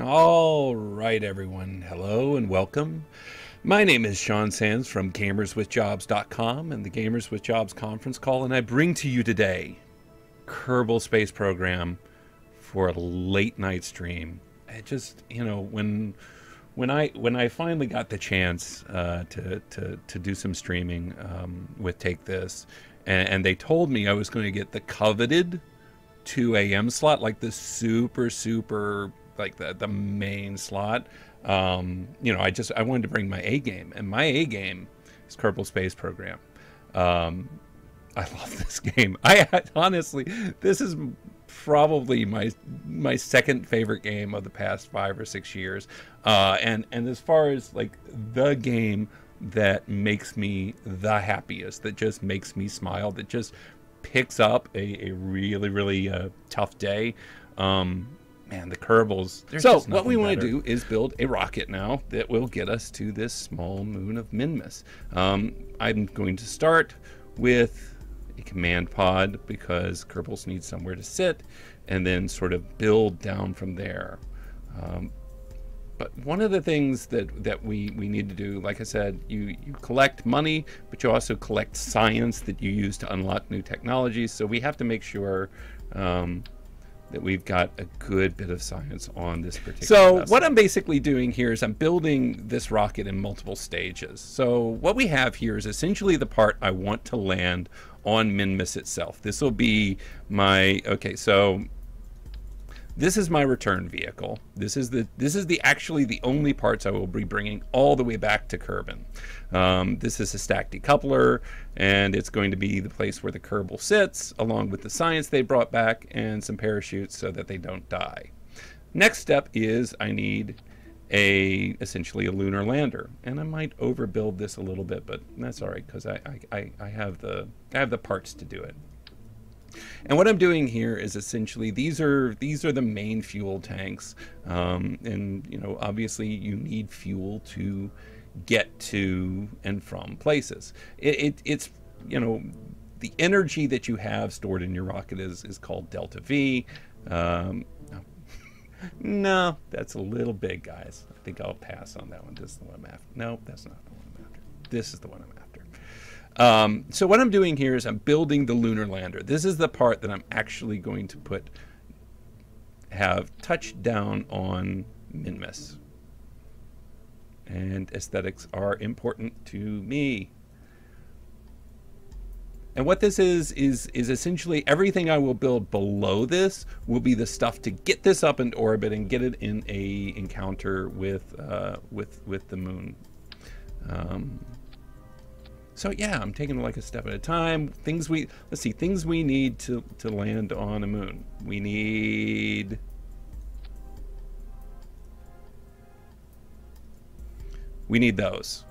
All right, everyone. Hello and welcome. My name is Sean Sands from gamerswithjobs.com and the Gamers with Jobs conference call, and I bring to you today Kerbal Space Program for a late night stream. I just, when I finally got the chance to do some streaming with Take This, and they told me I was going to get the coveted 2 a.m. slot, like the super like the main slot. I wanted to bring my A game, and my A game is Kerbal Space Program. I love this game. Honestly, this is probably my second favorite game of the past 5 or 6 years. And as far as like the game that makes me the happiest, that just makes me smile, that just picks up a really tough day. Man, the Kerbals. So what we want to do is build a rocket now that will get us to this small moon of Minmus. I'm going to start with a command pod because Kerbals need somewhere to sit, and then sort of build down from there. But one of the things that we need to do, like I said, you collect money, but you also collect science that you use to unlock new technologies. So we have to make sure that we've got a good bit of science on this particular vessel. What I'm basically doing here is I'm building this rocket in multiple stages. So what we have here is essentially the part I want to land on Minmus itself. This will be my, so this is my return vehicle. This is actually the only parts I will be bringing all the way back to Kerbin. This is a stack decoupler, and it's going to be the place where the Kerbal sits, along with the science they brought back and some parachutes so that they don't die. Next step is I need essentially a lunar lander, and I might overbuild this a little bit, but that's all right because I have the parts to do it. And what I'm doing here is essentially these are the main fuel tanks, and obviously you need fuel to get to and from places. It's the energy that you have stored in your rocket is called delta V. No, that's a little big, guys. I think I'll pass on that one. This is the one I'm after. No, that's not the one I'm after. This is the one I'm after. So what I'm doing here is I'm building the lunar lander. This is the part that I'm actually going to have touched down on Minmus. And aesthetics are important to me. And what this is essentially everything I will build below this will be the stuff to get this up into orbit and get it in a encounter with the moon. So yeah, I'm taking like a step at a time. Things we need to land on a moon. We need those.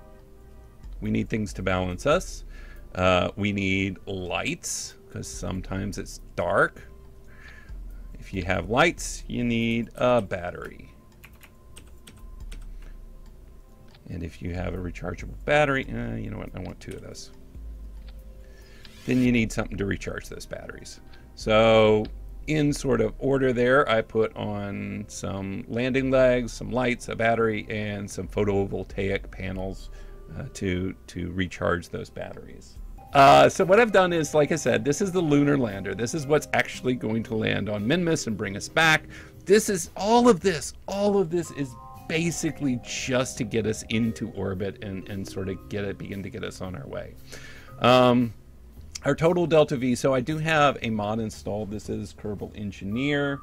We need things to balance us. We need lights because sometimes it's dark. If you have lights, you need a battery. And if you have a rechargeable battery, you know what, I want 2 of those. Then you need something to recharge those batteries. So in sort of order there, I put on some landing legs, some lights, a battery, and some photovoltaic panels to recharge those batteries. So what I've done is, like I said, this is the lunar lander. This is what's actually going to land on Minmus and bring us back. This is all of this is basically just to get us into orbit and sort of begin to get us on our way. Our total delta V, so I do have a mod installed. This is Kerbal Engineer.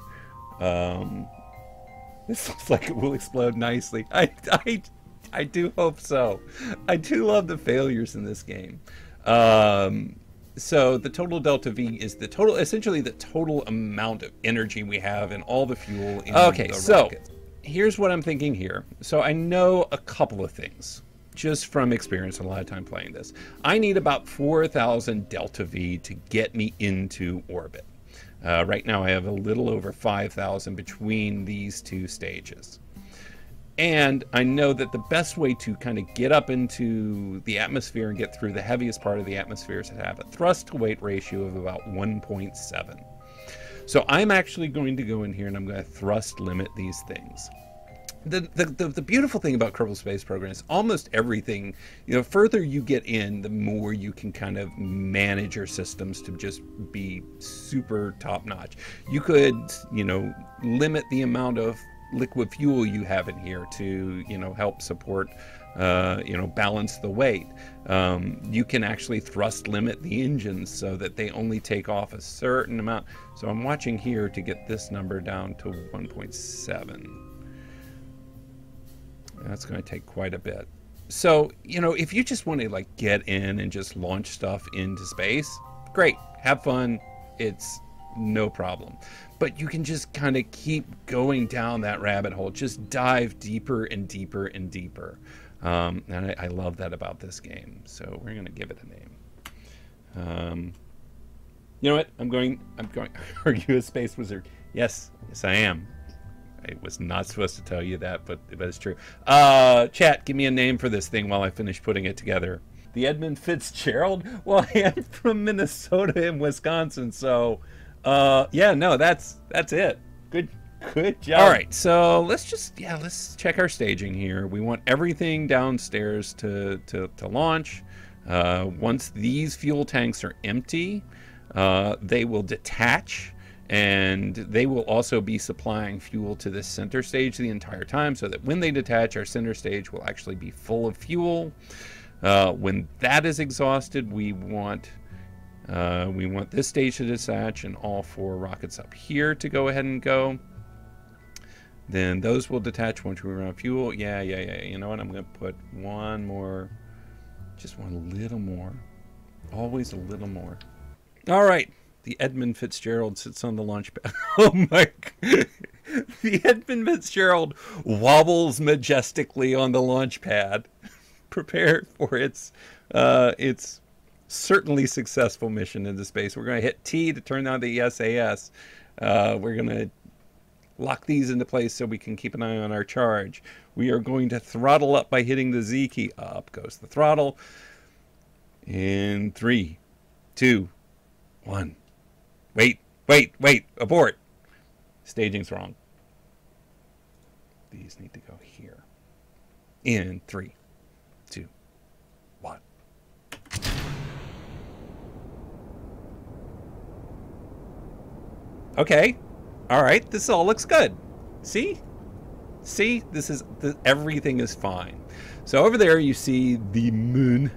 This looks like it will explode nicely. I do hope so. I do love the failures in this game. So the total delta V is essentially the total amount of energy we have and all the fuel in the rocket. Here's what I'm thinking here. So I know a couple of things just from experience and a lot of time playing this. I need about 4,000 delta V to get me into orbit. Right now I have a little over 5,000 between these 2 stages. And I know that the best way to kind of get up into the atmosphere and get through the heaviest part of the atmosphere is to have a thrust to weight ratio of about 1.7. So I'm actually going to go in here and I'm going to thrust limit these things. The beautiful thing about Kerbal Space Program is almost everything, you know, further you get in, the more you can kind of manage your systems to just be super top notch. You could, you know, limit the amount of liquid fuel you have in here to, you know, help support, you know, balance the weight. You can actually thrust limit the engines so that they only take off a certain amount. So I'm watching here to get this number down to 1.7. That's going to take quite a bit. So, you know, if you just want to like get in and just launch stuff into space, great, have fun. It's no problem. But you can just kind of keep going down that rabbit hole. Just dive deeper and deeper and deeper. And I love that about this game. So we're going to give it a name. You know what? I'm going. Are you a space wizard? Yes, I am. I was not supposed to tell you that, but it's true. Chat, give me a name for this thing while I finish putting it together. The Edmund Fitzgerald? Well, I am from Minnesota and Wisconsin, so yeah, no, that's it. Good job. All right, so let's check our staging here. We want everything downstairs to launch. Once these fuel tanks are empty, they will detach. And they will also be supplying fuel to the center stage the entire time, so that when they detach, our center stage will actually be full of fuel. When that is exhausted, we want this stage to detach and all 4 rockets up here to go ahead and go. Then those will detach once we run out of fuel. Yeah. You know what? I'm going to put one more, just one little more. Always a little more. All right. The Edmund Fitzgerald sits on the launch pad. Oh my God. The Edmund Fitzgerald wobbles majestically on the launch pad, prepared for its certainly successful mission into space. We're going to hit T to turn on the SAS. We're going to lock these into place so we can keep an eye on our charge. We are going to throttle up by hitting the Z key. Up goes the throttle. In 3, 2, 1. Wait, abort. Staging's wrong. These need to go here. In 3, 2, 1. Okay. All right, this all looks good. See, everything is fine. So over there you see the moon,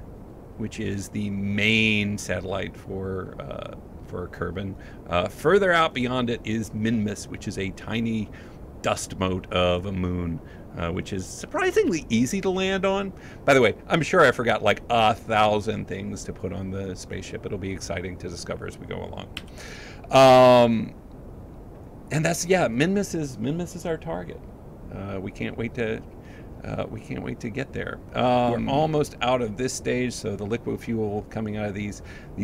which is the main satellite for Kerbin. Further out beyond it is Minmus, which is a tiny dust mote of a moon, which is surprisingly easy to land on. By the way, I'm sure I forgot like 1,000 things to put on the spaceship. It'll be exciting to discover as we go along. And that's, yeah, Minmus is our target. We can't wait to get there. We're almost out of this stage, so the liquid fuel coming out of these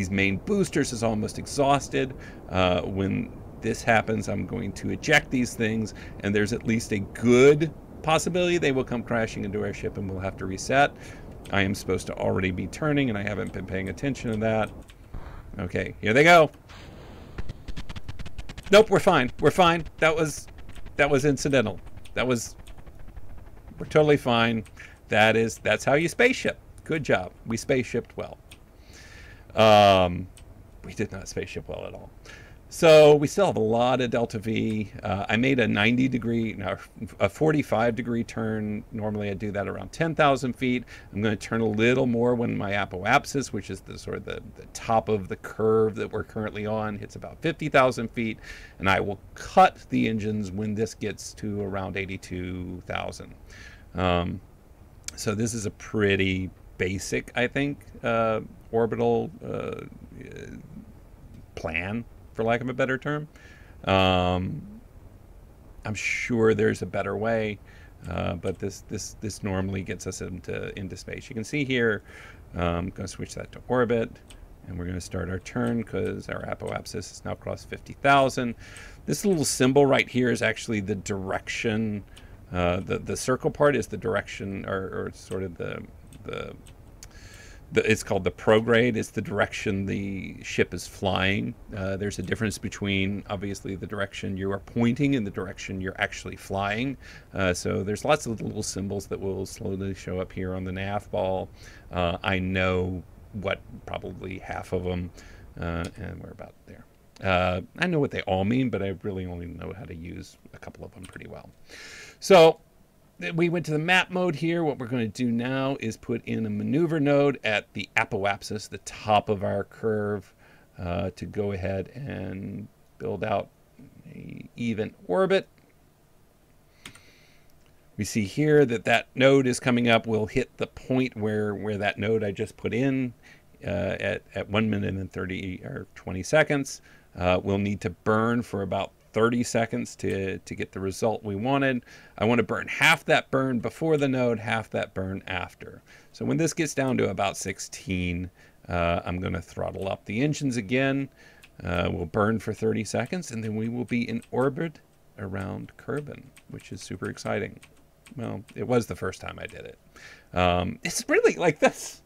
main boosters is almost exhausted. When this happens, I'm going to eject these things, and there's at least a good possibility they will come crashing into our ship and we'll have to reset. I am supposed to already be turning, and I haven't been paying attention to that. Okay, here they go. Nope, we're fine. We're fine. That was incidental. We're totally fine. That's how you spaceship. Good job. We spaceshipped well. We did not spaceship well at all. So we still have a lot of delta V. I made a 45-degree turn. Normally I do that around 10,000 feet. I'm going to turn a little more when my apoapsis, which is the top of the curve that we're currently on, hits about 50,000 feet. And I will cut the engines when this gets to around 82,000. So this is a pretty basic, I think, orbital plan, for lack of a better term. I'm sure there's a better way, but this normally gets us into space. You can see here, I'm going to switch that to orbit, and we're going to start our turn because our apoapsis has now crossed 50,000. This little symbol right here is actually the direction. The circle part is the direction, or sort of the It's called the prograde. It's the direction the ship is flying. There's a difference between, obviously, the direction you are pointing and the direction you're actually flying. So there's lots of little symbols that will slowly show up here on the nav ball. I know probably half of them, and we're about there. I know what they all mean, but I really only know how to use a couple of them pretty well. So we went to the map mode here. What we're going to do now is put in a maneuver node at the apoapsis, the top of our curve, to go ahead and build out an even orbit. We see here that node is coming up. We'll hit the point where that node I just put in at 1 minute and 30 or 20 seconds. We'll need to burn for about 30 seconds to get the result we wanted. I want to burn half that burn before the node, half that burn after. So when this gets down to about 16, I'm going to throttle up the engines again. We'll burn for 30 seconds, and then we will be in orbit around Kerbin, which is super exciting. Well, it was the first time I did it. It's really like this.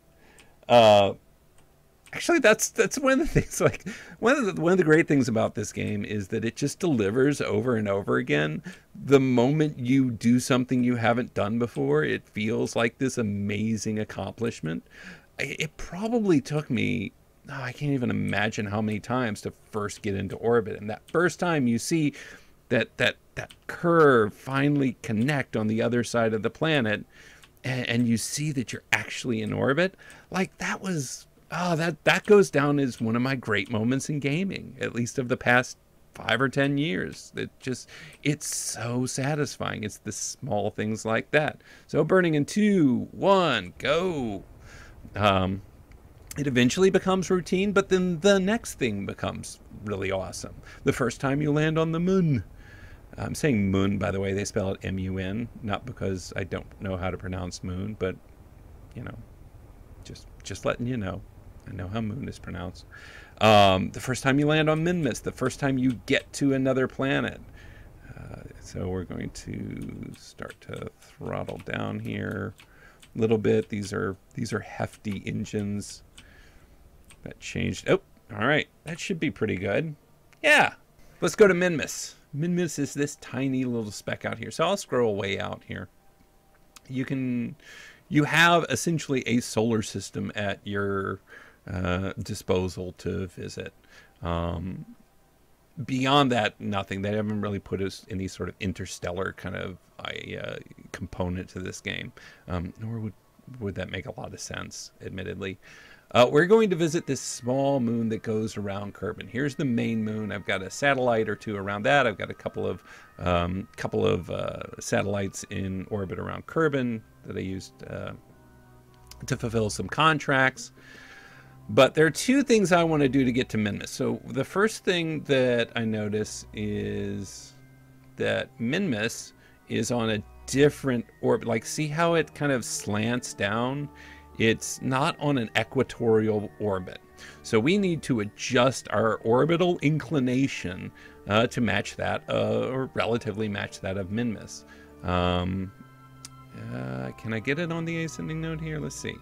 Actually, that's one of the things. Like one of the great things about this game is that it just delivers over and over again. The moment you do something you haven't done before, it feels like this amazing accomplishment. It probably took me, I can't even imagine how many times to first get into orbit. And that first time you see that curve finally connect on the other side of the planet, and you see that you're actually in orbit, like that was. Oh, that goes down as one of my great moments in gaming, at least of the past 5 or 10 years. It's so satisfying. It's the small things like that. So burning in 2, 1, go. It eventually becomes routine, but then the next thing becomes really awesome. The first time you land on the moon. I'm saying moon, by the way. They spell it M-U-N, not because I don't know how to pronounce moon, but, you know, just letting you know. I know how moon is pronounced. The first time you land on Minmus, the first time you get to another planet. So we're going to start to throttle down here a little bit. These are hefty engines. That changed. Oh, all right. That should be pretty good. Yeah. Let's go to Minmus. Minmus is this tiny little speck out here. So I'll scroll way out here. You have essentially a solar system at your disposal to visit. Beyond that, nothing. They haven't really put any sort of interstellar kind of component to this game, nor would that make a lot of sense, admittedly. We're going to visit this small moon that goes around Kerbin. Here's the main moon. I've got a satellite or two around that. I've got a couple of satellites in orbit around Kerbin that I used to fulfill some contracts. But there are two things I want to do to get to Minmus. So the first thing that I notice is that Minmus is on a different orbit. Like, see how it kind of slants down? It's not on an equatorial orbit. So we need to adjust our orbital inclination to match that, or relatively match that of Minmus. Can I get it on the ascending node here? Let's see.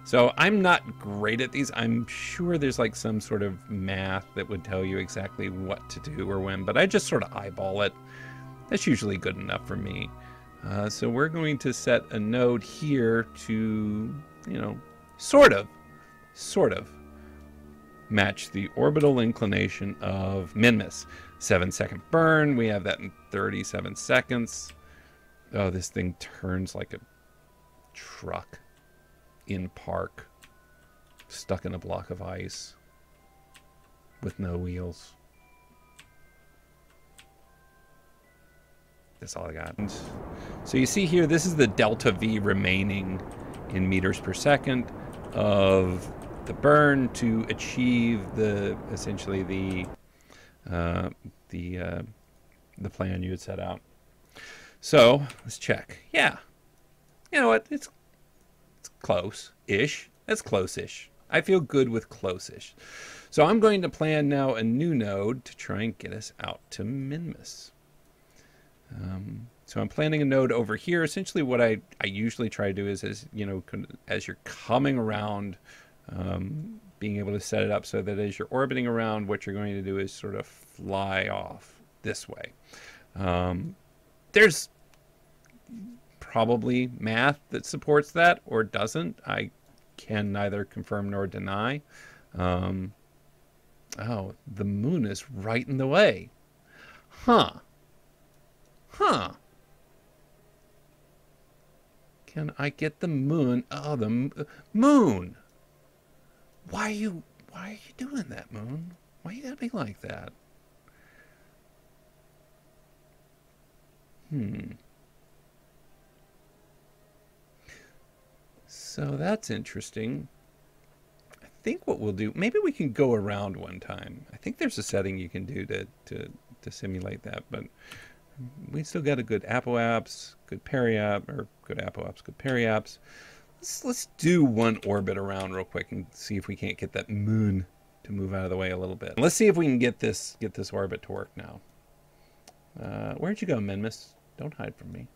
So I'm not great at these. I'm sure there's like some sort of math that would tell you exactly what to do or when, but I just sort of eyeball it. That's usually good enough for me. So we're going to set a node here to, you know, sort of match the orbital inclination of Minmus. 7-second burn. We have that in 37 seconds. Oh, this thing turns like a truck in park, stuck in a block of ice with no wheels. That's all I got. So you see here, this is the delta V remaining in meters per second of the burn to achieve essentially the plan you had set out. So let's check. Yeah, you know what? It's close-ish. That's close-ish. I feel good with close-ish. So I'm going to plan now a new node to try and get us out to Minmus. So I'm planning a node over here. Essentially what I usually try to do is, as you know, as you're coming around being able to set it up so that as you're orbiting around, what you're going to do is sort of fly off this way. There's probably math that supports that or doesn't. I can neither confirm nor deny. Oh, the moon is right in the way. Huh. Can I get the moon? Oh, the moon. Why are you doing that, moon? Why you gotta be like that? So that's interesting. I think what we'll do, maybe we can go around one time. I think there's a setting you can do to simulate that, but we still got a good apoapse, good periapse, or good apoapse, good periapse. Let's do one orbit around real quick and see if we can't get that moon to move out of the way a little bit. Let's see if we can get this orbit to work now. Where'd you go, Minmus? Don't hide from me.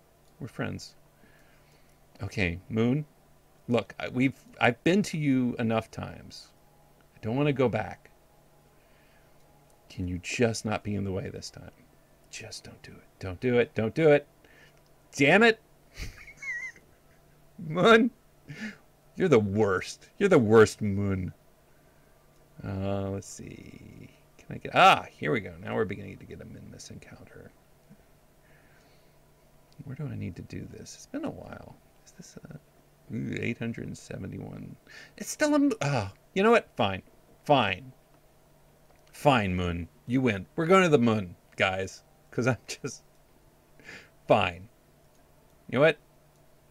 We're friends. Okay, moon. Look, I've been to you enough times. I don't want to go back. Can you just not be in the way this time? Just don't do it. Don't do it. Don't do it. Damn it. Moon. You're the worst. You're the worst, moon. Let's see. Can I get... Ah, here we go. Now we're beginning to get a Minmus encounter. Where do I need to do this? It's been a while. Is this a... 871. It's still a... Ah, you know what? Fine. Fine. Fine, moon. You win. We're going to the moon, guys. Because I'm just... Fine. You know what?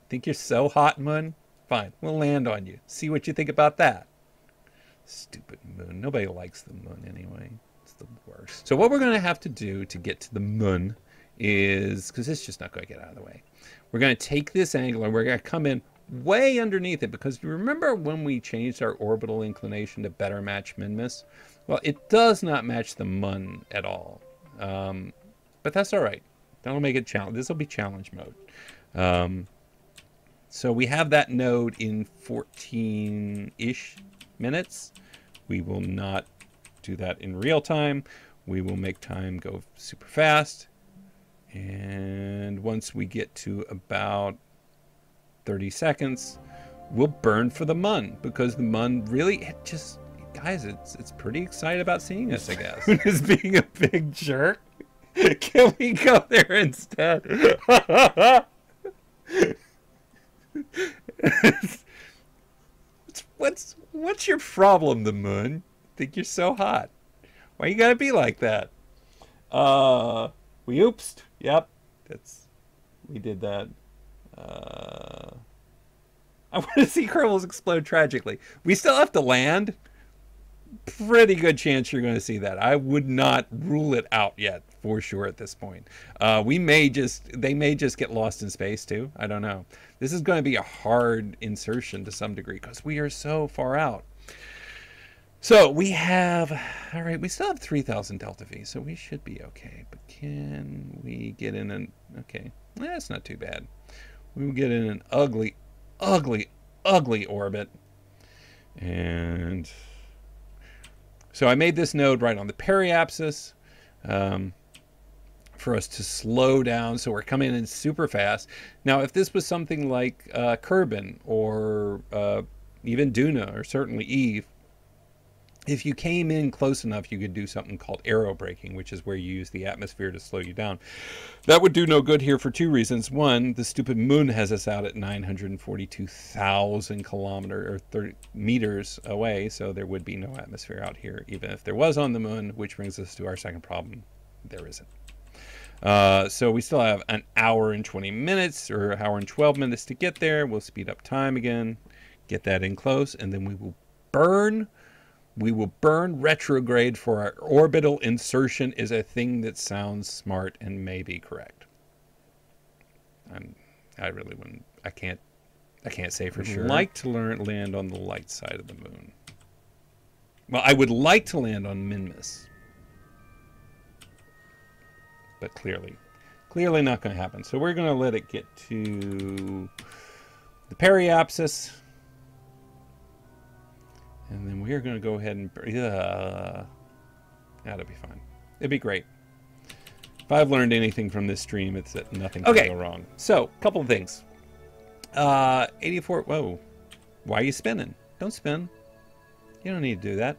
Think you're so hot, moon? Fine. We'll land on you. See what you think about that. Stupid moon. Nobody likes the moon anyway. It's the worst. So what we're going to have to do to get to the moon is... Because it's just not going to get out of the way. We're going to take this angle and we're going to come in way underneath it, because you remember when we changed our orbital inclination to better match Minmus? Well, it does not match the moon at all. But that's all right. That'll make it challenge. This will be challenge mode. So we have that node in 14-ish minutes. We will not do that in real time. We will make time go super fast. And once we get to about 30 seconds, we'll burn for the mun, because the mun really, it just, guys, it's pretty excited about seeing us, I guess. Is being a big jerk. Can we go there instead? What's your problem, the moon? Think you're so hot? Why you gotta be like that? We oopsed. Yep, we did that. I want to see Kerbals explode tragically. We still have to land. Pretty good chance you're going to see that. I would not rule it out yet, for sure, at this point. They may just get lost in space too. I don't know. This is going to be a hard insertion to some degree because we are so far out. So we have, all right, we still have 3,000 delta V, so we should be okay. But can we get in an, okay, that's not too bad. We will get in an ugly, ugly, ugly orbit. And so I made this node right on the periapsis for us to slow down. So we're coming in super fast. Now, if this was something like Kerbin or even Duna or certainly Eve, if you came in close enough, you could do something called aero braking, which is where you use the atmosphere to slow you down. That would do no good here for two reasons. One, the stupid moon has us out at 942,000 kilometers or 30 meters away, so there would be no atmosphere out here, even if there was on the moon, which brings us to our second problem. There isn't. So we still have an hour and 20 minutes or an hour and 12 minutes to get there. We'll speed up time again, get that in close, and then we will burn. We will burn retrograde for our orbital insertion is a thing that sounds smart and may be correct. I really wouldn't. I can't say for sure. I'd like to land on the light side of the moon. Well, I would like to land on Minmus, but clearly not going to happen. So we're going to let it get to the periapsis. And then we are going to go ahead and... that'll be fine. It'd be great. If I've learned anything from this stream, it's that nothing can go wrong. So, a couple of things. 84... Whoa. Why are you spinning? Don't spin. You don't need to do that.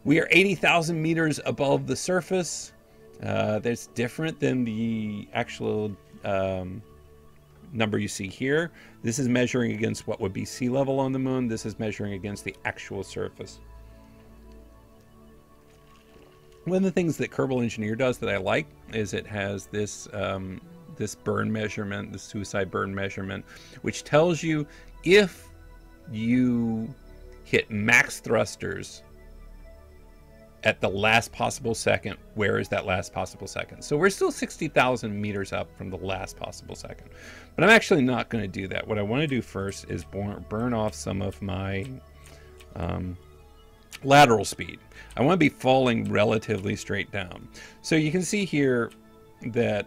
We are 80,000 meters above the surface. That's different than the actual number you see here. This is measuring against what would be sea level on the moon. This is measuring against the actual surface. One of the things that Kerbal Engineer does that I like is it has this this burn measurement, the suicide burn measurement, which tells you if you hit max thrusters at the last possible second, where is that last possible second? So we're still 60,000 meters up from the last possible second. But I'm actually not going to do that. What I want to do first is burn off some of my lateral speed. I want to be falling relatively straight down. So you can see here that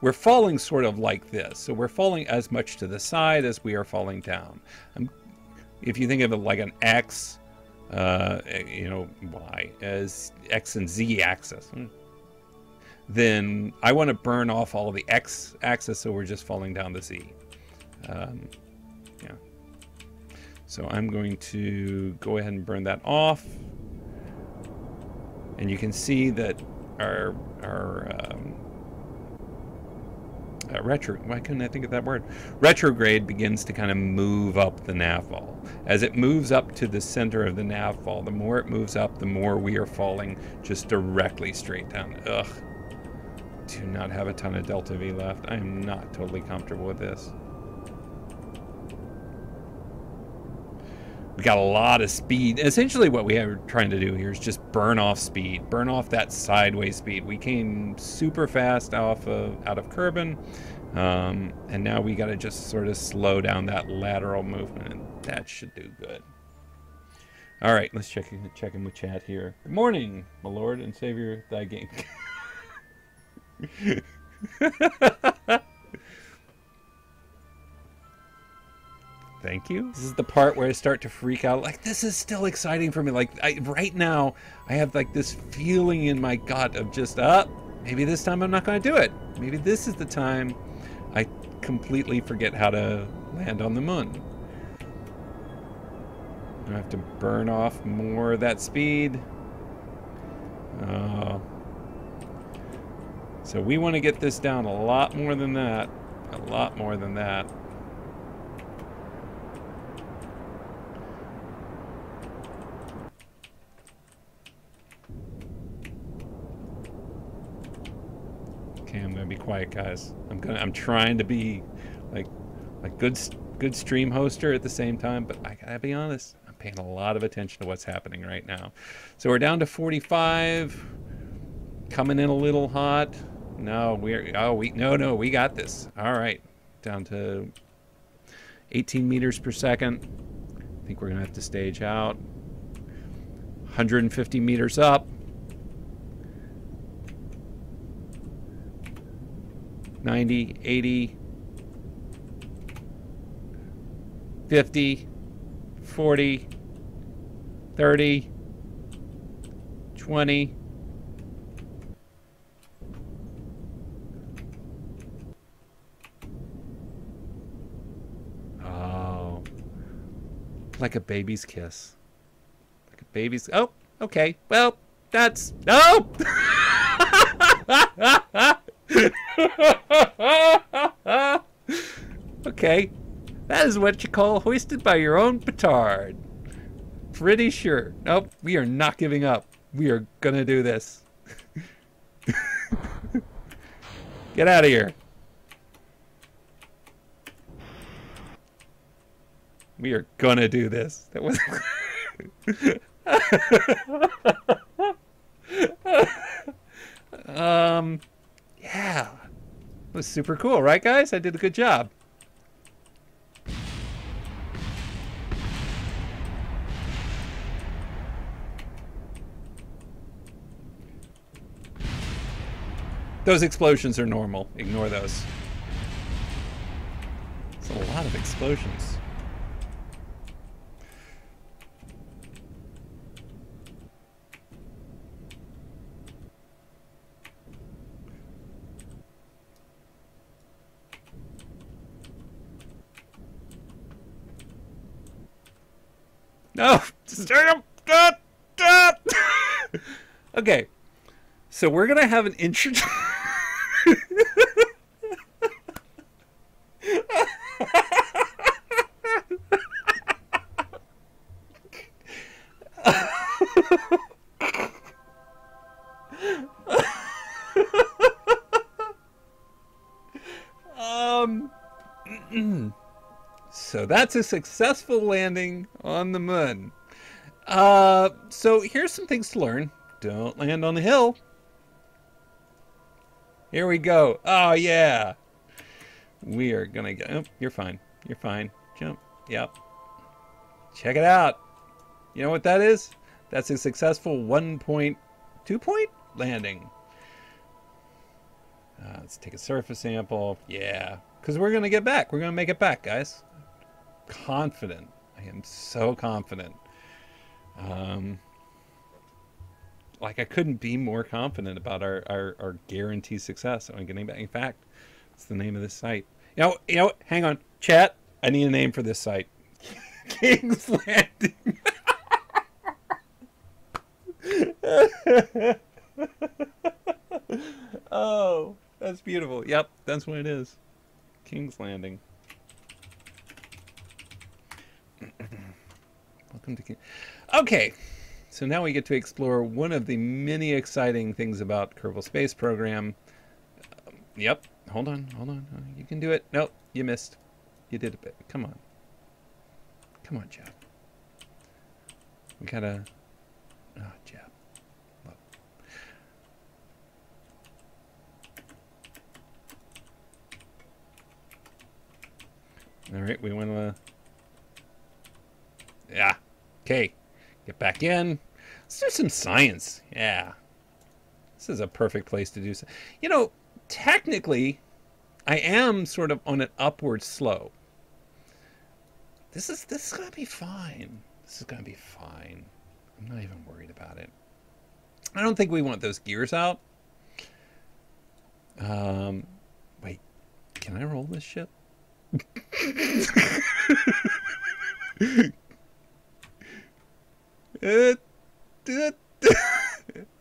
we're falling sort of like this. So we're falling as much to the side as we are falling down. If you think of it like an X, Y as X and Z axis, then I want to burn off all of the X axis, so we're just falling down the Z. Yeah. So I'm going to go ahead and burn that off, and you can see that our why couldn't I think of that word? Retrograde begins to kind of move up the nav ball. As it moves up to the center of the nav ball, the more it moves up, the more we are falling just directly straight down. Ugh. Do not have a ton of delta V left. I am not totally comfortable with this. We got a lot of speed. Essentially what we are trying to do here is just burn off speed. Burn off that sideways speed. We came super fast out of Kerbin. And now we got to just sort of slow down that lateral movement. And that should do good. All right, let's check in with chat here. Good morning, my Lord and Savior, thy game. Thank you. This is the part where I start to freak out. Like, this is still exciting for me. Like, right now, I have like this feeling in my gut of just, maybe this time I'm not going to do it. Maybe this is the time I completely forget how to land on the moon. I have to burn off more of that speed. So we want to get this down a lot more than that. A lot more than that. Okay, I'm gonna be quiet, guys. I'm trying to be like good stream hoster at the same time, but I gotta be honest. I'm paying a lot of attention to what's happening right now. So we're down to 45, coming in a little hot. No, no, we got this. All right, down to 18 meters per second. I think we're gonna have to stage out. 150 meters up. 90, 80, 50, 40, 30, 20. Oh, like a baby's kiss. Like a baby's, oh, okay. Well, that's, no! Okay, that is what you call hoisted by your own petard. Pretty sure. Nope, we are not giving up. We are gonna do this. Get out of here. We are gonna do this. That was yeah. It was super cool, right guys? I did a good job. Those explosions are normal. Ignore those. It's a lot of explosions. No, stay up. Okay, so we're gonna have an intro. So that's a successful landing on the moon. So here's some things to learn. Don't land on the hill. Here we go. Oh, yeah. We are going to get... Oh, you're fine. You're fine. Jump. Yep. Check it out. You know what that is? That's a successful 1.2 point landing. Let's take a surface sample. Yeah. Because we're going to get back. We're going to make it back, guys. Confident. I am so confident. Like I couldn't be more confident about our guaranteed success on getting back. In fact, it's the name of this site. You know, hang on. Chat, I need a name for this site. King's Landing. Oh, that's beautiful. Yep, that's what it is. King's Landing. Welcome to King. Okay, so now we get to explore one of the many exciting things about Kerbal Space Program. Yep, hold on. You can do it. Nope, you missed. You did a bit. Come on, Jeb. We gotta. Oh, Jeb. Look. All right, we want to. Yeah. Okay. Get back in. Let's do some science. Yeah. This is a perfect place to do so. You know, technically, I am sort of on an upward slope. This is gonna be fine. This is gonna be fine. I'm not even worried about it. I don't think we want those gears out. Wait. Can I roll this ship?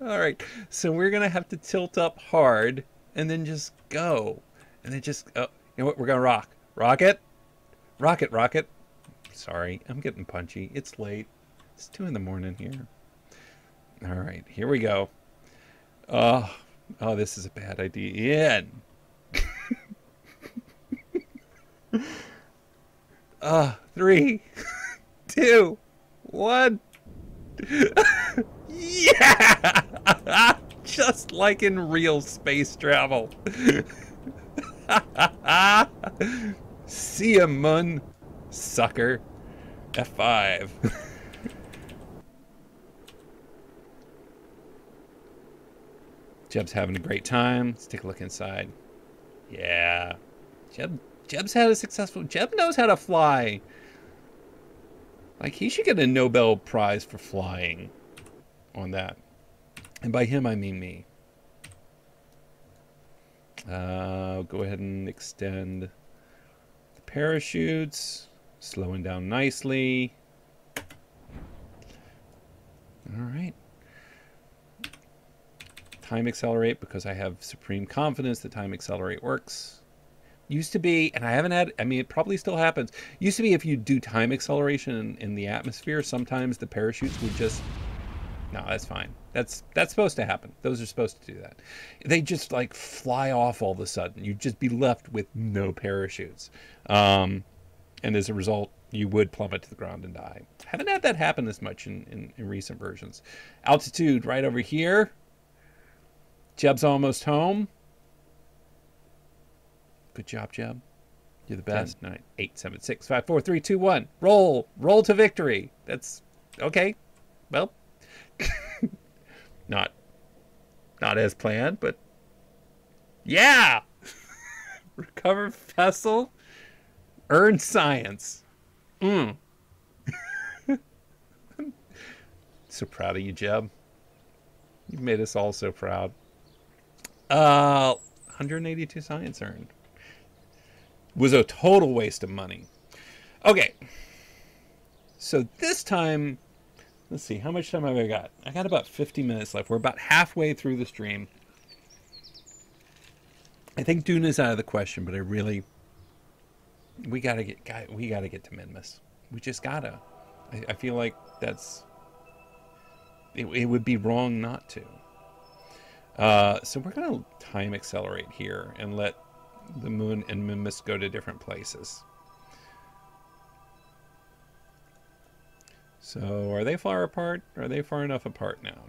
All right, so we're gonna have to tilt up hard and then just go, and then just you know what, we're gonna rock it. Sorry, I'm getting punchy. It's late. It's 2 in the morning here. All right, here we go. Oh, this is a bad idea. In 3, 2, 1. Yeah! Just like in real space travel. See ya, mun, sucker. F5. Jeb's having a great time. Let's take a look inside. Yeah. Jeb's had a successful... Jeb knows how to fly. Like, he should get a Nobel Prize for flying on that. And by him, I mean me. I'll go ahead and extend the parachutes. Slowing down nicely. All right. Time accelerate, because I have supreme confidence that time accelerate works. Used to be, and I haven't had, I mean, it probably still happens. Used to be if you do time acceleration in the atmosphere, sometimes the parachutes would just, no, that's fine. That's supposed to happen. Those are supposed to do that. They just like fly off all of a sudden. You'd just be left with no parachutes. And as a result, you would plummet to the ground and die. Haven't had that happen as much in recent versions. Altitude right over here. Jeb's almost home. Good job, Jeb. You're the best. 9, 8, 7, 6, 5, 4, 3, 2, 1. Roll to victory. That's okay. Well, not as planned, but yeah. Recover vessel. Earn science. So proud of you, Jeb. You've made us all so proud. 182 science earned. Was a total waste of money. Okay. So this time, let's see, how much time have I got? I got about 50 minutes left. We're about halfway through the stream. I think Dune is out of the question, but we gotta get to Minmus. We just gotta. I feel like it would be wrong not to. So we're gonna time accelerate here and let the moon and Minmus go to different places. So are they far apart? Are they far enough apart now?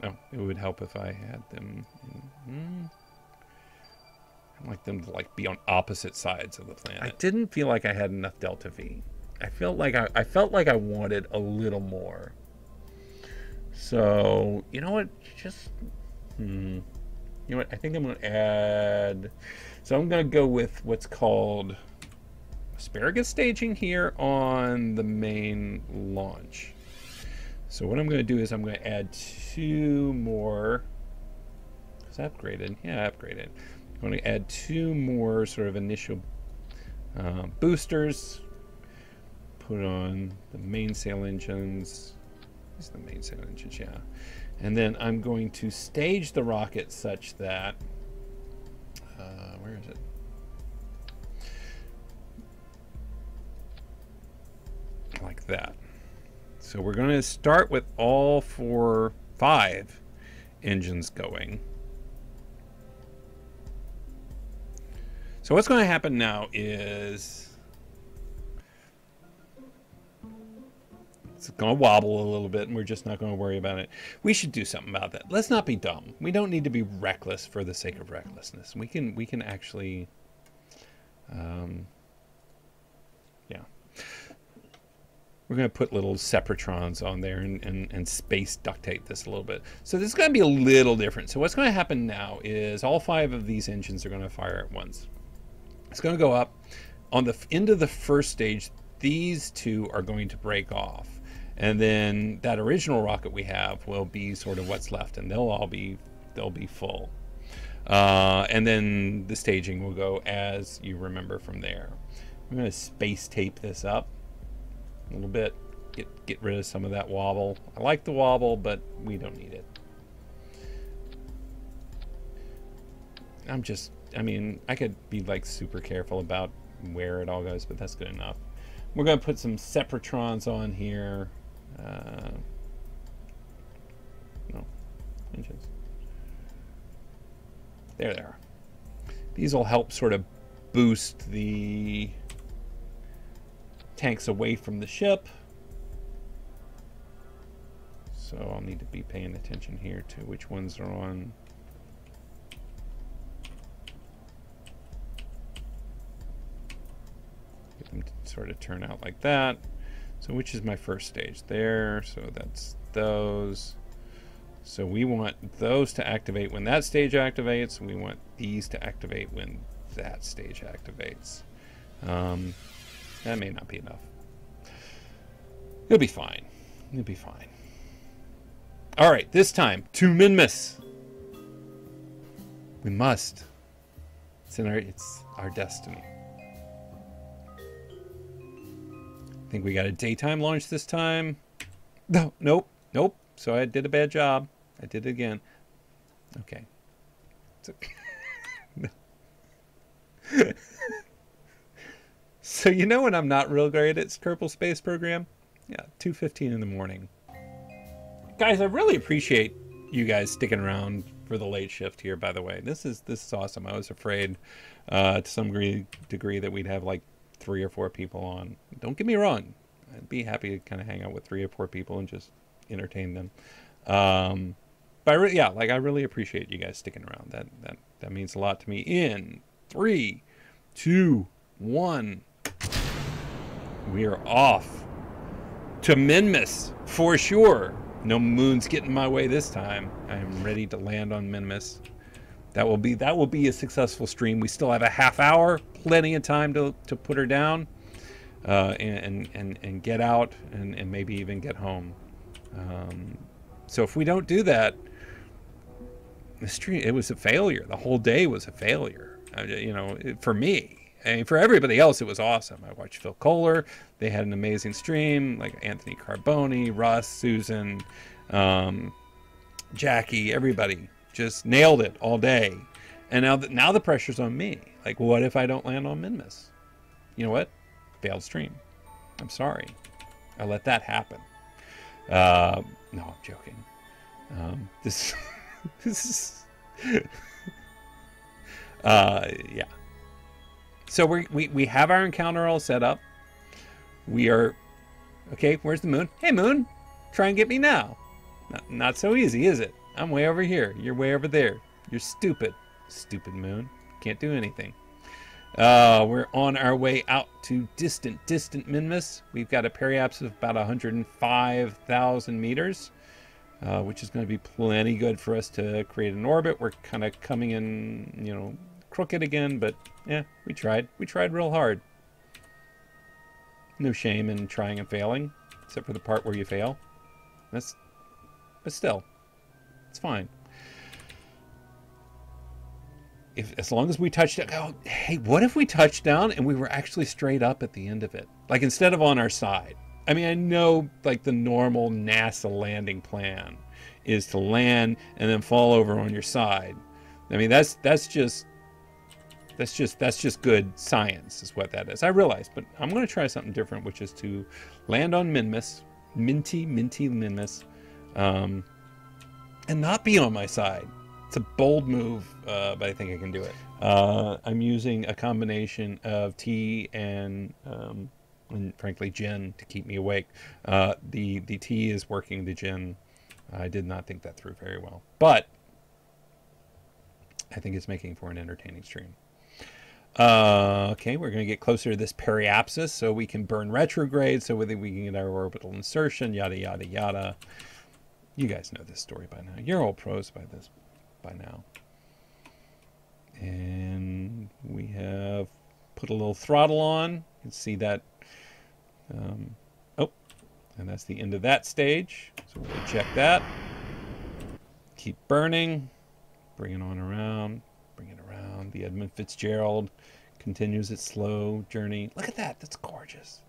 Oh, it would help if I had them. I'd like them to be on opposite sides of the planet. I didn't feel like I had enough delta V. I felt like I wanted a little more. So you know what? You know what? I think I'm going to add. So I'm going to go with what's called asparagus staging here on the main launch. So what I'm going to do is I'm going to add 2 more. Is that upgraded? Yeah, upgraded. I'm going to add 2 more sort of initial boosters. Put on the mainsail engines. These are the mainsail engines, yeah. And then I'm going to stage the rocket such that where is it? Like that. So we're going to start with all 5 engines going. So what's going to happen now is it's going to wobble a little bit, and we're just not going to worry about it. We should do something about that. Let's not be dumb. We don't need to be reckless for the sake of recklessness. We can actually, yeah. We're going to put little separatrons on there and space duct tape this a little bit. So this is going to be a little different. So what's going to happen now is all 5 of these engines are going to fire at once. It's going to go up. On the end of the first stage, these 2 are going to break off. And then that original rocket we have will be sort of what's left, and they'll be full. And then the staging will go as you remember from there. I'm going to space tape this up a little bit, get rid of some of that wobble. I like the wobble, but we don't need it. I mean, I could be super careful about where it all goes, but that's good enough. We're going to put some separatrons on here. No, engines. There they are. These will help sort of boost the tanks away from the ship. So I'll need to be paying attention here to which ones are on. Get them to sort of turn out like that. So which is my first stage there? So that's those. So we want those to activate when that stage activates. We want these to activate when that stage activates. That may not be enough. It'll be fine. It'll be fine. All right, this time to Minmus. We must. It's our destiny. I think we got a daytime launch this time. No, nope. So I did a bad job. I did it again. Okay. So you know when I'm not real great at Kerbal Space Program? Yeah, 2:15 in the morning. Guys, I really appreciate you guys sticking around for the late shift here, by the way. This is awesome. I was afraid to some degree that we'd have 3 or 4 people on. Don't get me wrong. I'd be happy to kind of hang out with 3 or 4 people and just entertain them. But I really appreciate you guys sticking around. That means a lot to me. In 3, 2, 1. We are off to Minmus for sure. No moon's getting in my way this time. I am ready to land on Minmus. That will be a successful stream. We still have a half hour, plenty of time to put her down, and get out and maybe even get home. So if we don't do that, the stream, it was a failure. The whole day was a failure. For me. And for everybody else, it was awesome. I watched Phil Kohler. They had an amazing stream, like Anthony Carboni, Russ, Susan, Jackie, everybody just nailed it all day. And now the pressure's on me. Like, what if I don't land on Minmus? You know what? Failed stream. I'm sorry. I let that happen. No, I'm joking. This is yeah. So we have our encounter all set up. We are okay. Where's the moon? Hey moon, try and get me now. Not so easy, is it? I'm way over here. You're way over there. You're stupid. Stupid moon. Can't do anything. We're on our way out to distant Minmus. We've got a periapsis of about 105,000 meters, which is going to be plenty good for us to create an orbit. We're kind of coming in, you know, crooked again, but yeah, we tried. We tried real hard. No shame in trying and failing, except for the part where you fail. But still, it's fine. As long as we touch down, oh, hey, what if we touched down and we were actually straight up at the end of it? Like, instead of on our side. I mean, I know, like, the normal NASA landing plan is to land and then fall over on your side. I mean, that's just good science is what that is. I realize, but I'm going to try something different, which is to land on Minmus, minty Minmus, and not be on my side. It's a bold move, but I think I can do it. I'm using a combination of tea and frankly gin to keep me awake. The tea is working the gin. I did not think that through very well, but I think it's making for an entertaining stream. Okay, we're going to get closer to this periapsis so we can burn retrograde, so whether we can get our orbital insertion, yada, yada, yada. You guys know this story by now. You're all pros by now. And we have put a little throttle on. You can see that. Oh, and that's the end of that stage. So we'll check that. Keep burning. Bring it on around. Bring it around. The Edmund Fitzgerald continues its slow journey. Look at that. That's gorgeous.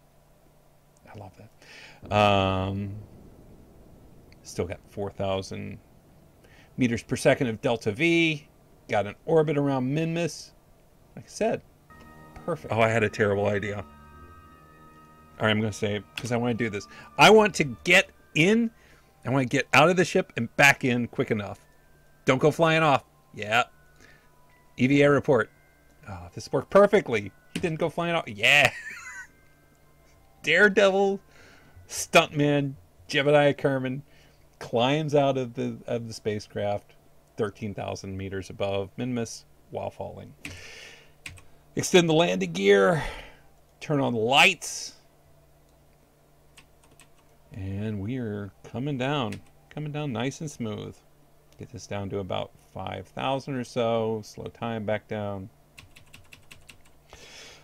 I love that. Still got 4,000 meters per second of delta V. Got an orbit around Minmus. Like I said, perfect. Oh, I had a terrible idea. All right, I'm going to say it because I want to do this. I want to get in. I want to get out of the ship and back in quick enough. Don't go flying off. Yeah. EVA report. Oh, this worked perfectly. He didn't go flying off. Yeah. Daredevil, stuntman, Jebediah Kerbin climbs out of the spacecraft 13,000 meters above Minmus while falling. Extend the landing gear. Turn on the lights. And we are coming down nice and smooth. Get this down to about 5,000 or so. Slow time back down.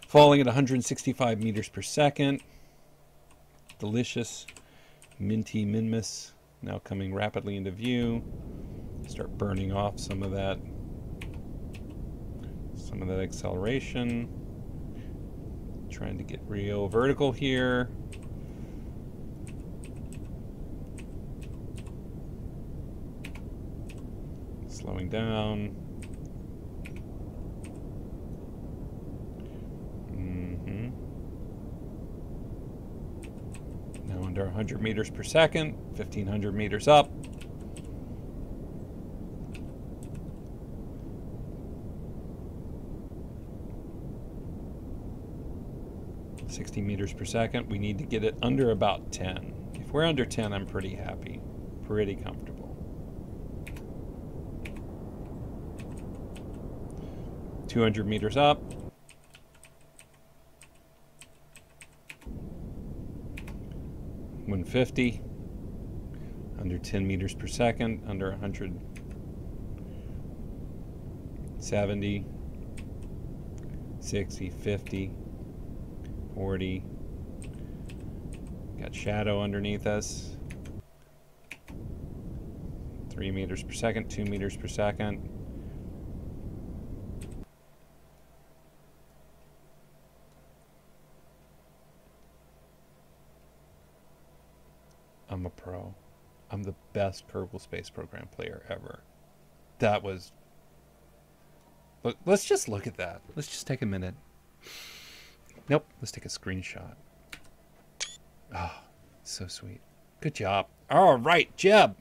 Falling at 165 meters per second. Delicious, minty Minmus now coming rapidly into view. Start burning off some of that acceleration. Trying to get real vertical here. Slowing down. Now under 100 meters per second, 1,500 meters up. $60 meters per second. We need to get it under about 10. If we're under 10, I'm pretty happy, pretty comfortable. $200 meters up. $150. Under 10 meters per second. Under 100. 70. 60. 50. 40. Got shadow underneath us. 3 meters per second. 2 meters per second. I'm a pro. I'm the best Kerbal Space Program player ever. That was... Look, let's just look at that. Let's just take a minute. Nope, let's take a screenshot. Oh, so sweet. Good job. All right, Jeb.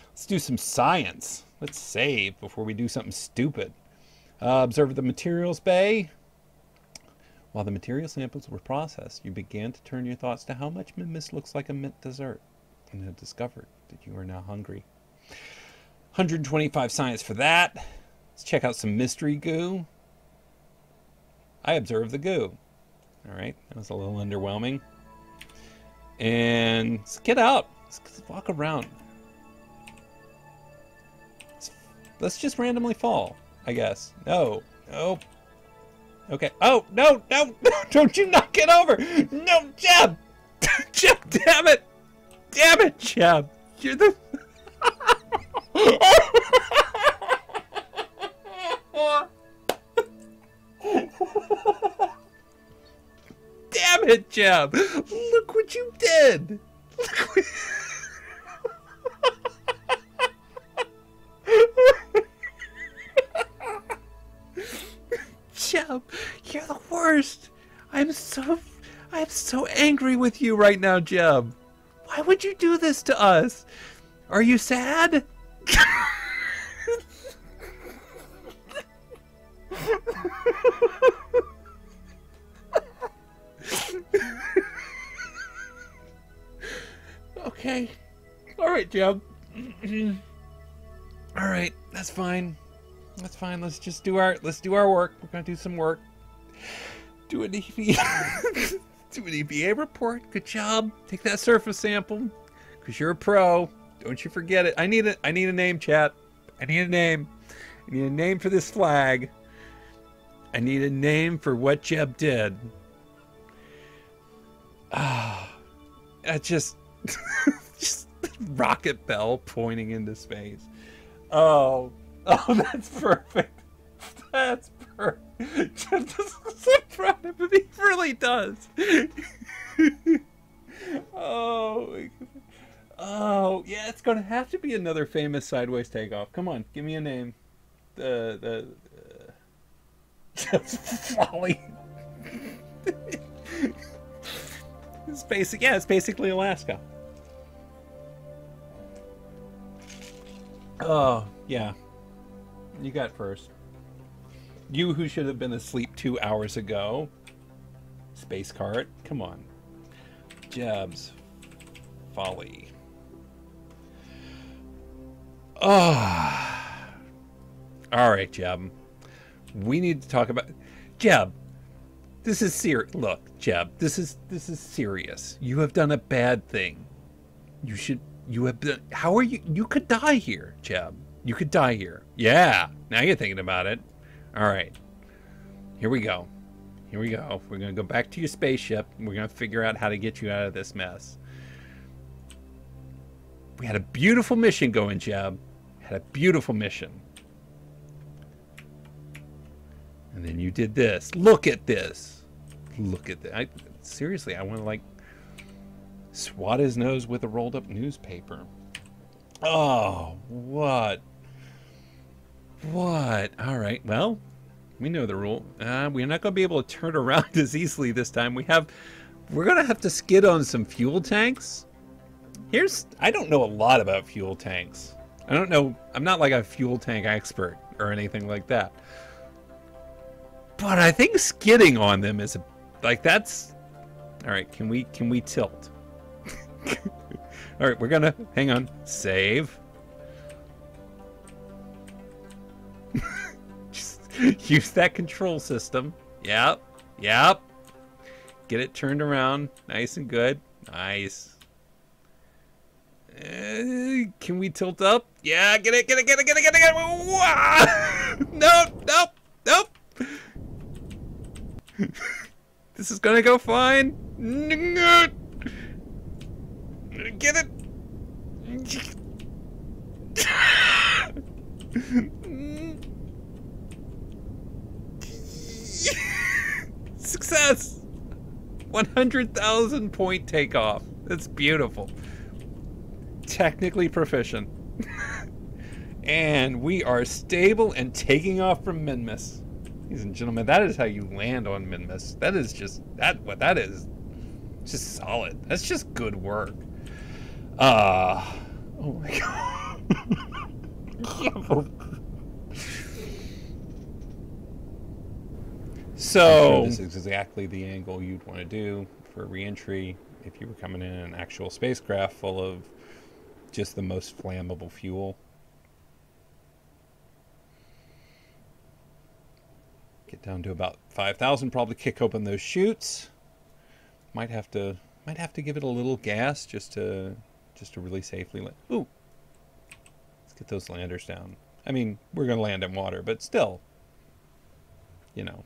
Let's do some science. Let's save before we do something stupid. Observe the materials bay. While the material samples were processed, you began to turn your thoughts to how much Minmus looks like a mint dessert, and have discovered that you are now hungry. 125 science for that. Let's check out some mystery goo. I observed the goo. All right, that was a little underwhelming. And let's get out. Let's walk around. Let's just randomly fall, I guess. No. No. Okay. Oh, no, no, no. Don't you knock it over. No, Jeb. Jeb, damn it. Damn it, Jeb. You're the... Damn it, Jeb. Look what you did. Look what... Jeb, you're the worst. I'm so angry with you right now, Jeb. Why would you do this to us? Are you sad? Okay. All right, Jeb. All right, that's fine. That's fine. Let's do our work. We're gonna do some work. Do an EVA. Do an EVA report. Good job. Take that surface sample, cause you're a pro. Don't you forget it. I need a name, chat. I need a name. I need a name for this flag. I need a name for what Jeb did. Ah, just rocket bell pointing into space. Oh, that's perfect. That's perfect. Jeff is so proud of him. He really does. Oh, yeah. It's gonna have to be another famous sideways takeoff. Come on, give me a name. Folly. It's basically Alaska. Oh, yeah. You got first. You who should have been asleep 2 hours ago. Space cart. Come on. Jeb's folly. Oh. All right, Jeb. We need to talk about... Jeb, this is serious. Look, Jeb, this is serious. You have done a bad thing. You have been... How are you... You could die here, Jeb. You could die here. Yeah. Now you're thinking about it. All right. Here we go. Here we go. We're going to go back to your spaceship. And we're going to figure out how to get you out of this mess. We had a beautiful mission going, Jeb. Had a beautiful mission. And then you did this. Look at this. Look at that. Seriously, I want to, like, swat his nose with a rolled up newspaper. Oh, what? What? All right. Well, we know the rule. We're not going to be able to turn around as easily this time. We're going to have to skid on some fuel tanks. I don't know a lot about fuel tanks. I don't know. I'm not like a fuel tank expert or anything like that. But I think skidding on them is that's... All right. Can we tilt? All right. We're going to... Hang on. Save. Just use that control system. Yep. Yep. Get it turned around. Nice and good. Nice. Can we tilt up? Yeah, get it. Nope. This is gonna go fine. Get it. Success. 100,000 point takeoff. That's beautiful. technically proficient. And we are stable and taking off from Minmus. Ladies and gentlemen, that is how you land on Minmus. That is just, what that is. It's just solid. That's just good work. Oh my god. So this is exactly the angle you'd want to do for re-entry if you were coming in an actual spacecraft full of just the most flammable fuel. Get down to about 5,000, probably kick open those chutes. Might have to give it a little gas just to really safely land. Ooh. Let's get those landers down. I mean, we're going to land in water, but still, you know,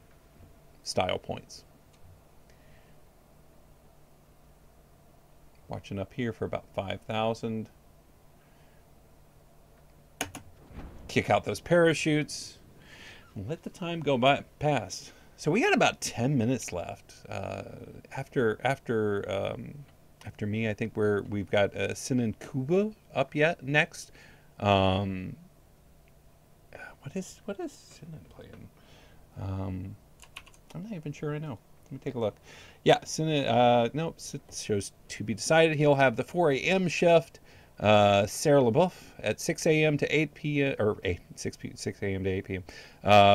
style points. Watching up here for about 5,000. Kick out those parachutes. Let the time go past. So we got about 10 minutes left. After me, I think we've got Sin and Kuba up yet next. What is Sin playing? I'm not even sure I know. Let me take a look. Yeah, Sin. No, it shows to be decided. He'll have the 4 a.m. shift. Sarah LaBeouf at 6 a.m. to 8 p.m. or 6 a.m. to 8 p.m.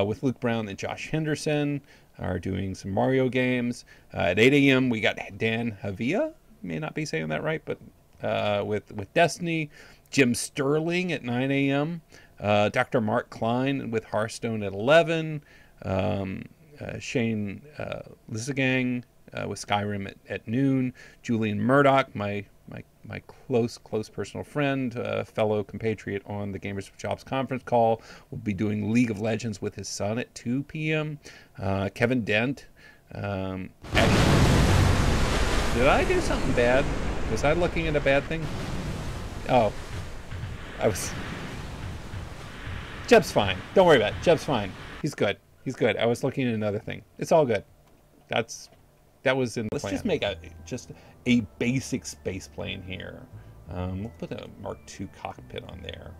With Luke Brown and Josh Henderson are doing some Mario games. At 8 a.m. we got Dan Havia. May not be saying that right, but with Destiny. Jim Sterling at 9 a.m. Dr. Mark Klein with Hearthstone at 11. Shane Lissagang with Skyrim at noon. Julian Murdoch, my close personal friend, fellow compatriot on the Gamers with Jobs conference call, will be doing League of Legends with his son at 2 p.m. Kevin Dent. Did I do something bad? Was I looking at a bad thing? Oh, I was. Jeb's fine. Don't worry about it. Jeb's fine. He's good. He's good. I was looking at another thing. It's all good. That was in the plan. Let's just make a basic space plane here. We'll put a Mark II cockpit on there.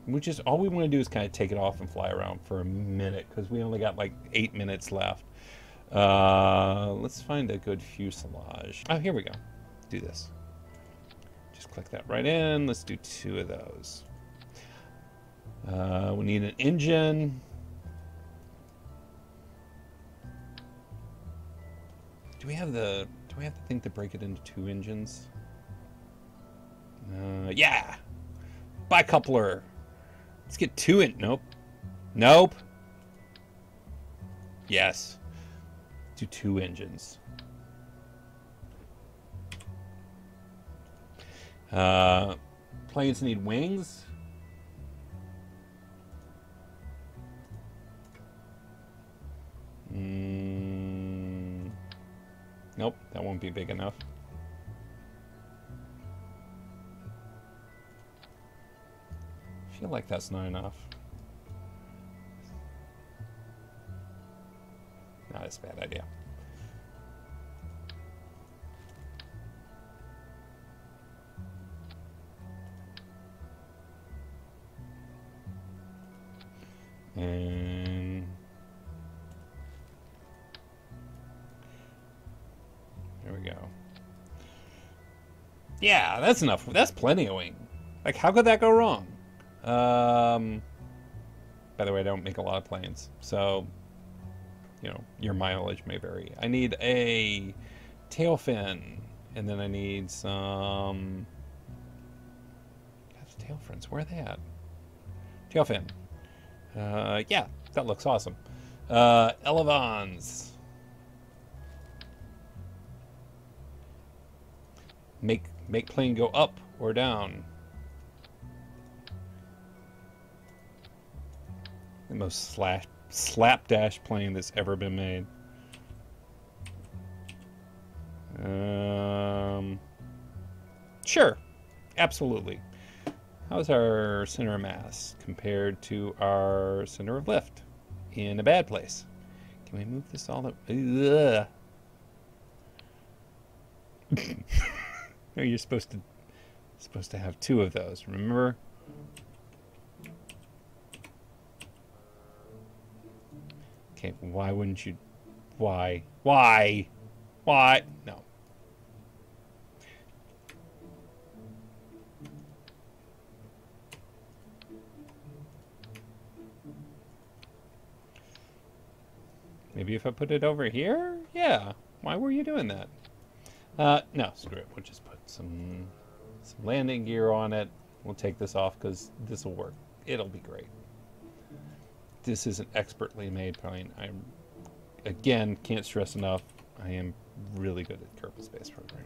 Which is all we want to do is kind of take it off and fly around for a minute because we only got like 8 minutes left. Let's find a good fuselage. Oh, here we go. Do this. Just click that right in. Let's do 2 of those. We need an engine. Do we have the thing to break it into 2 engines? Yeah. Bicoupler. Let's get 2 in. Nope. Nope. Yes. Do 2 engines. Planes need wings. Nope, that won't be big enough. I feel like that's not enough. No, that's a bad idea. And there we go. Yeah, that's enough. That's plenty of wing. Like, how could that go wrong? By the way, I don't make a lot of planes, so, you know, your mileage may vary. I need a tail fin, and then I need some... Gosh, tail fins, where are they at? Tail fin. Yeah, that looks awesome. Elevons. Make plane go up or down. The most slapdash plane that's ever been made. Sure, absolutely. How's our center of mass compared to our center of lift? In a bad place. Can we move this all up? No, you're supposed to have 2 of those, remember? Okay, why wouldn't you? Why? No. Maybe if I put it over here? Yeah. Why were you doing that? No, screw it. We'll just put some landing gear on it. We'll take this off because this will work. It'll be great. This is an expertly made plane. I'm, again, can't stress enough, I am really good at Kerbal Space Program.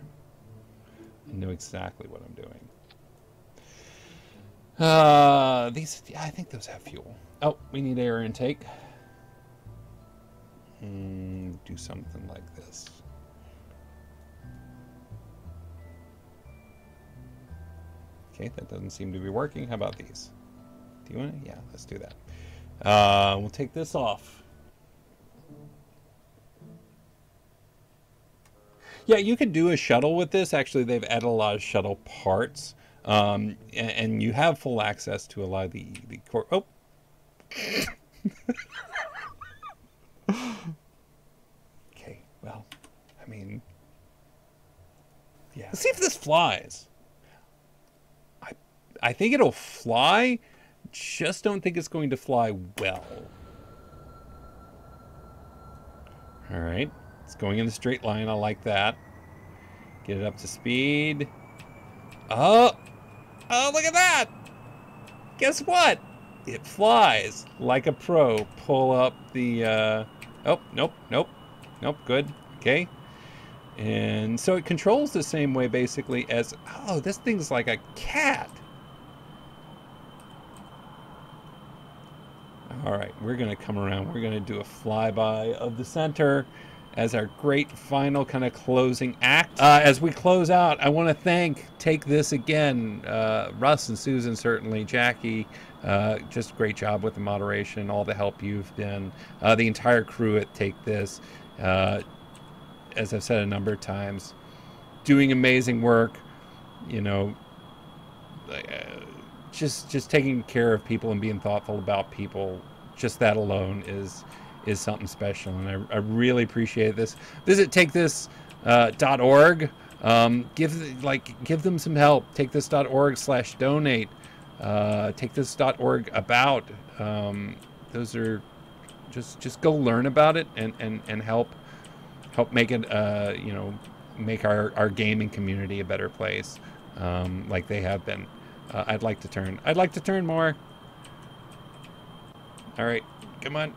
I know exactly what I'm doing. These, I think those have fuel. Oh, we need air intake. Do something like this. Okay, that doesn't seem to be working. How about these? Do you want to? Yeah, let's do that. We'll take this off. Yeah, you could do a shuttle with this. Actually, they've added a lot of shuttle parts. And you have full access to a lot of the core. Oh! Okay, well, I mean, yeah. Let's see if this flies. I think it'll fly, just don't think it's going to fly well. All right, it's going in a straight line. I like that. Get it up to speed. Oh, look at that. Guess what? It flies like a pro. Pull up the, oh, nope, good, okay. And so it controls the same way basically as, oh, this thing's like a cat. All right, we're gonna come around. We're gonna do a flyby of the center as our great final kind of closing act. As we close out, I want to take this again, Russ and Susan, certainly, Jackie, just great job with the moderation, all the help you've done, the entire crew at Take This, as I've said a number of times, doing amazing work, you know, just taking care of people and being thoughtful about people. Just that alone is something special, and I really appreciate this. Visit takethis.org. Give them some help. Takethis.org/donate. Takethis.org about. Those are just go learn about it and help make it you know, make our gaming community a better place, like they have been. I'd like to turn more. All right, come on.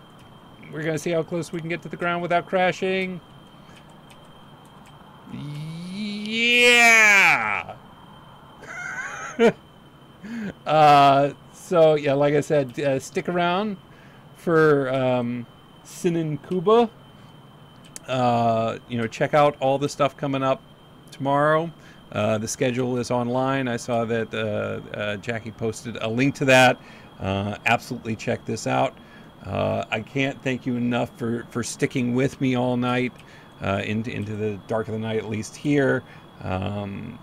We're gonna see how close we can get to the ground without crashing. Yeah. So yeah, like I said, stick around for Sin and Kuba. You know, check out all the stuff coming up tomorrow. The schedule is online. I saw that Jackie posted a link to that. Absolutely check this out. I can't thank you enough for sticking with me all night, into the dark of the night, at least here. And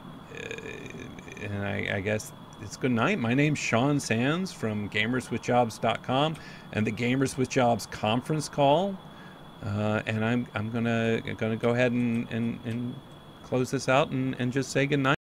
I guess it's good night. My name's Sean Sands from gamerswithjobs.com and the Gamers with Jobs conference call. And I'm gonna go ahead and close this out and just say good night.